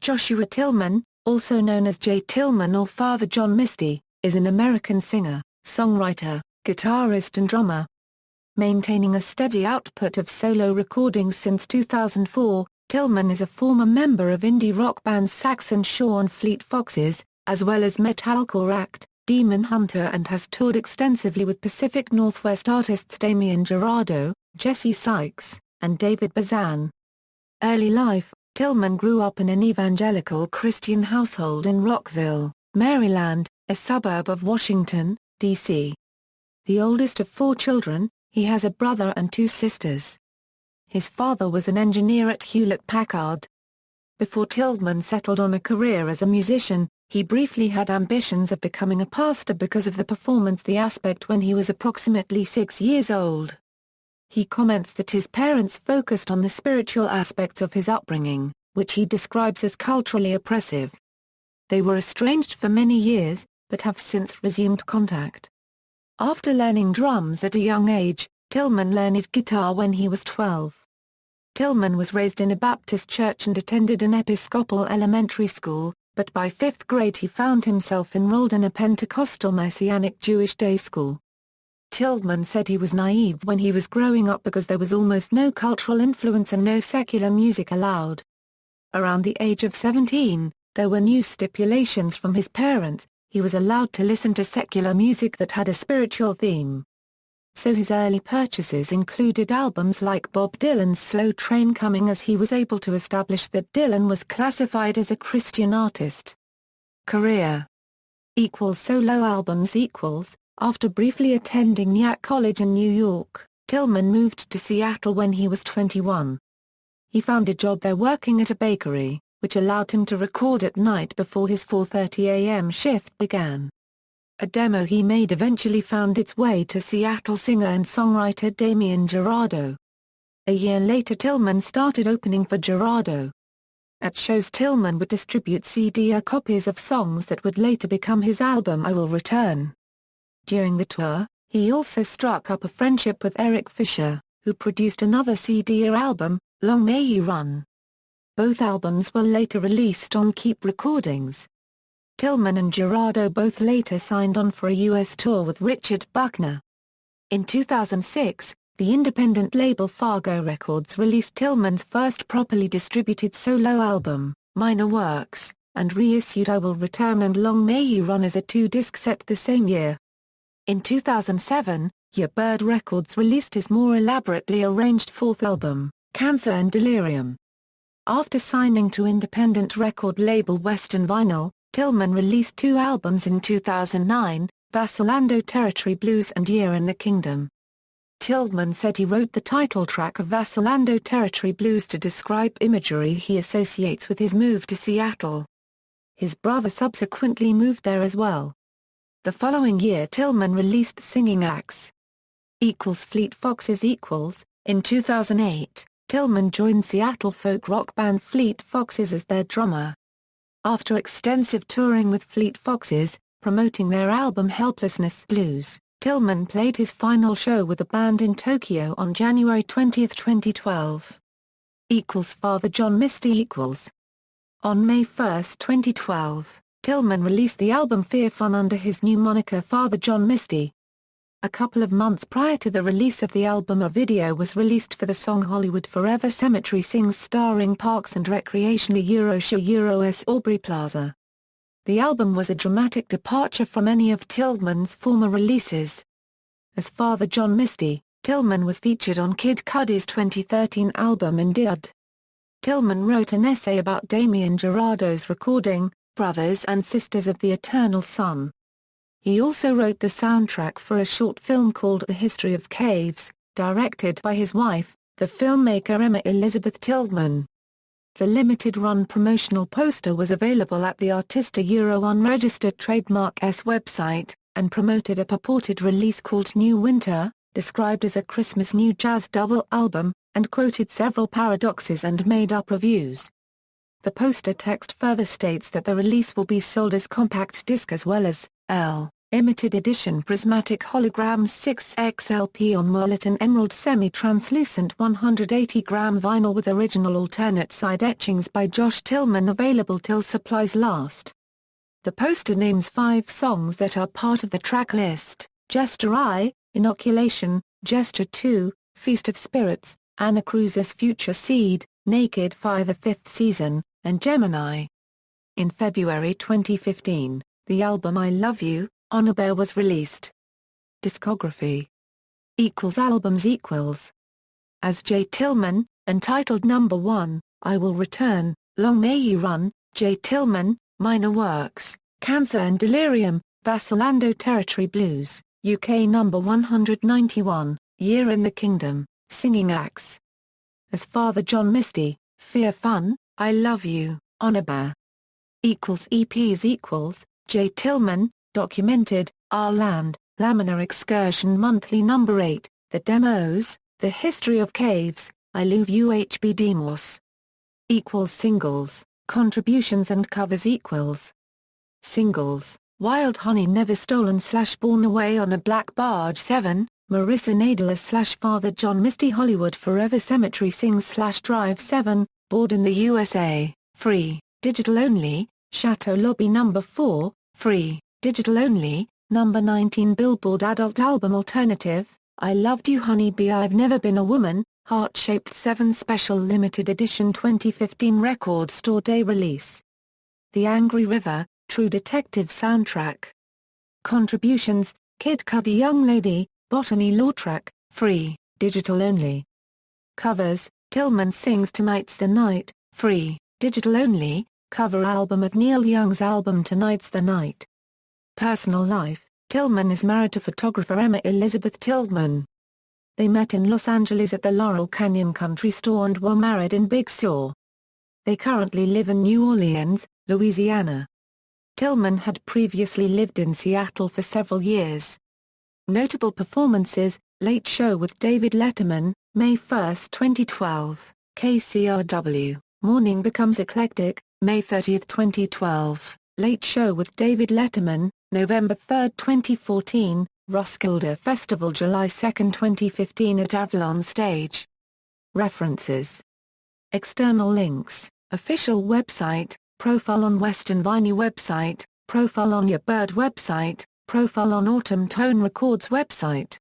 Joshua Tillman, also known as J. Tillman or Father John Misty, is an American singer, songwriter, guitarist and drummer. Maintaining a steady output of solo recordings since 2004, Tillman is a former member of indie rock bands Saxon and Fleet Foxes, as well as metalcore act, Demon Hunter, and has toured extensively with Pacific Northwest artists Damien Jurado, Jesse Sykes, and David Bazan. Early life: Tillman grew up in an evangelical Christian household in Rockville, Maryland, a suburb of Washington, D.C. The oldest of 4 children, he has a brother and 2 sisters. His father was an engineer at Hewlett-Packard. Before Tillman settled on a career as a musician, he briefly had ambitions of becoming a pastor because of the performance aspect when he was approximately 6 years old. He comments that his parents focused on the spiritual aspects of his upbringing, which he describes as culturally oppressive. They were estranged for many years, but have since resumed contact. After learning drums at a young age, Tillman learned guitar when he was 12. Tillman was raised in a Baptist church and attended an Episcopal elementary school, but by 5th grade he found himself enrolled in a Pentecostal Messianic Jewish day school. Tillman said he was naive when he was growing up because there was almost no cultural influence and no secular music allowed. Around the age of 17, there were new stipulations from his parents. He was allowed to listen to secular music that had a spiritual theme. So his early purchases included albums like Bob Dylan's Slow Train Coming, as he was able to establish that Dylan was classified as a Christian artist. Career Solo albums After briefly attending Nyack College in New York, Tillman moved to Seattle when he was 21. He found a job there working at a bakery, which allowed him to record at night before his 4:30 a.m. shift began. A demo he made eventually found its way to Seattle singer and songwriter Damien Jurado. A year later Tillman started opening for Jurado. At shows Tillman would distribute CD copies of songs that would later become his album I Will Return. During the tour, he also struck up a friendship with Eric Fisher, who produced another CD album, Long May You Run. Both albums were later released on Keep Recordings. Tillman and Jurado both later signed on for a U.S. tour with Richard Buckner. In 2006, the independent label Fargo Records released Tillman's first properly distributed solo album, Minor Works, and reissued I Will Return and Long May You Run as a 2-disc set the same year. In 2007, Bird Records released his more elaborately arranged 4th album, Cancer and Delirium. After signing to independent record label Western Vinyl, Tillman released 2 albums in 2009, Vassalando Territory Blues and Year in the Kingdom. Tillman said he wrote the title track of Vassalando Territory Blues to describe imagery he associates with his move to Seattle. His brother subsequently moved there as well. The following year Tillman released Singing Axe Fleet Foxes In 2008, Tillman joined Seattle folk rock band Fleet Foxes as their drummer. After extensive touring with Fleet Foxes, promoting their album Helplessness Blues, Tillman played his final show with the band in Tokyo on January 20, 2012. Father John Misty On May 1, 2012, Tillman released the album Fear Fun under his new moniker Father John Misty. A couple of months prior to the release of the album, a video was released for the song Hollywood Forever Cemetery Sings starring Parks and Recreation Euros Aubrey Plaza. The album was a dramatic departure from any of Tillman's former releases. As Father John Misty, Tillman was featured on Kid Cudi's 2013 album Indud. Tillman wrote an essay about Damien Jurado's recording, Brothers and Sisters of the Eternal Son. He also wrote the soundtrack for a short film called The History of Caves, directed by his wife, the filmmaker Emma Elizabeth Tillman. The limited-run promotional poster was available at the Artista Unregistered Trademark's website, and promoted a purported release called New Winter, described as a Christmas new jazz double album, and quoted several paradoxes and made-up reviews. The poster text further states that the release will be sold as compact disc as well as L. Limited edition prismatic hologram 6X LP on Merlot Emerald semi-translucent 180-gram vinyl with original alternate side etchings by Josh Tillman available till supplies last. The poster names 5 songs that are part of the track list: Jester I, Inoculation, Jester 2, Feast of Spirits, Anna Cruz's Future Seed, Naked Fire the 5th Season, and Gemini. In February 2015, the album I Love You, On a Bear was released. Discography Albums As J. Tillman, entitled Number 1, I Will Return, Long May You Run, J. Tillman, Minor Works, Cancer and Delirium, Vassalando Territory Blues, UK number 191, Year in the Kingdom, Singing Acts. As Father John Misty, Fear Fun, I Love You, On a Bear. EPs J. Tillman, Documented, Our Land, Laminar Excursion Monthly Number 8, The Demos, The History of Caves, I Love You HB Demos. Singles, contributions and covers Singles, Wild Honey Never Stolen / Born Away on a Black Barge 7, Marissa Nadler / Father John Misty Hollywood Forever Cemetery Sings / Drive 7, Bored in the USA, free, digital only, Chateau Lobby Number 4, free, digital only, Number 19 Billboard Adult Album Alternative, I Loved You Honey Bee I've Never Been a Woman, Heart-Shaped 7 Special Limited Edition 2015 Record Store Day Release. The Angry River, True Detective Soundtrack. Contributions, Kid Cudi Young Lady, Botany Law Track, free, digital only. Covers, Tillman Sings Tonight's the Night, free, digital only, cover album of Neil Young's album Tonight's the Night. Personal life, Tillman is married to photographer Emma Elizabeth Tillman. They met in Los Angeles at the Laurel Canyon Country Store and were married in Big Sur. They currently live in New Orleans, Louisiana. Tillman had previously lived in Seattle for several years. Notable performances, Late Show with David Letterman, May 1, 2012, KCRW, Morning Becomes Eclectic, May 30, 2012, Late Show with David Letterman, November 3, 2014, Roskilde Festival July 2, 2015 at Avalon Stage. References. External links, official website, profile on Western Vinyl website, profile on Your Bird website, profile on Autumn Tone Records website.